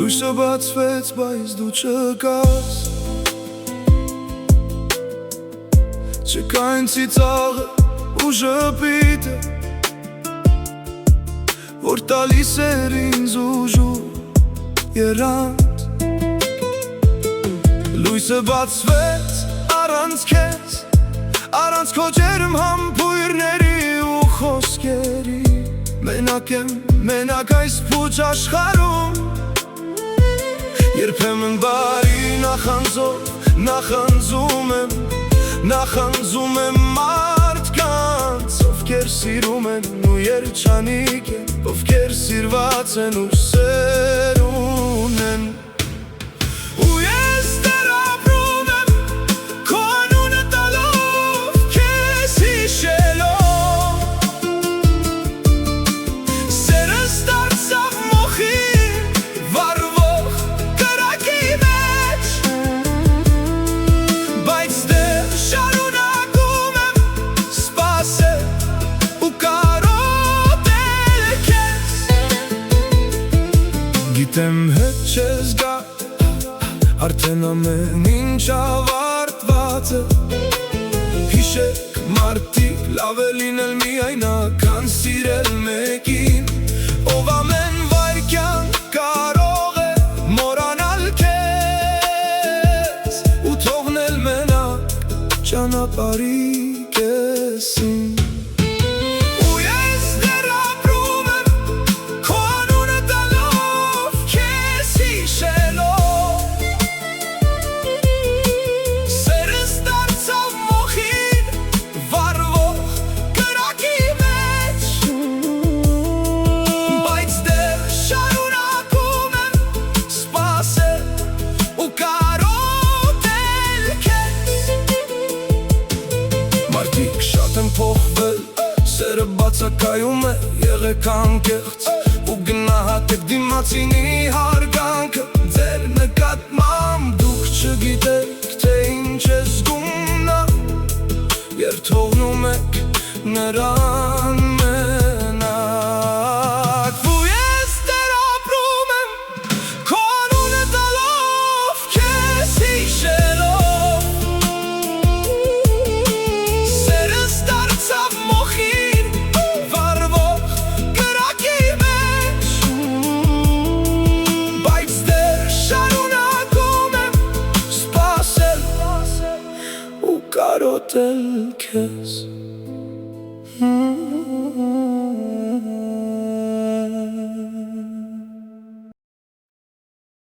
Լույսը բացվեց, բայց դու չկաս Չկա այն ծիծաղը ու ժպիտը Որ տալիս էր ինձ ուժու երանց Լույսը բացվեց առանց քեզ Առանց քո ջերմ համբույրների ու խոսքերի Մենակ եմ, մենակ այս փուչ աշխարհում Երբեմն բարի նախանձում եմ մարդկանց Ովքեր սիրում են ու երջանիկ են Ովքեր սիրված են ու սեր ունեն Ու ես դեռ ապրում եմ քո անունը տալով քեզ հիշելով Սերս դարձավ մոխի վառվող կրակի մեջ Բայց դեռ շարունակում եմ սպասել ու կարոտել քեզ Գիտեմ հետ չես գա Արդեն ամեն ինչ ավարտված է Հիշեք մարդիկ լավ է լինել միայնական սիրել մեկին Ով ամեն վայրկյան կարող է մոռանալ քեզ Ու թողնել մենակ ճանապարհի կեսին Ու ես դեռ ապրում եմ քո անունը տալով քեզ հիշելով Սերս դարձավ մոխին վառվող կրակի մեջ Բայց դեռ շարունակում եմ սպասել ու կարոտել քեզ Մարդիկ շատ են փոխվել, սերը բացակայում է, եղեք անկեղծ Ու գնահատեք դիմացինի հարգանքը Ձեր նկատմամբ դուք չգիտեք, թե ինչ է զգում նա Երթողնում եք նրան մենակ Ու ես դեռ ապրում եմ քո անունը տալով քեզ հիշելով Սերս դարձավ մոխին վառվող կրակի մեջ Բայց դեռ շարունակում եմ սպասել ու կարոտել քեզ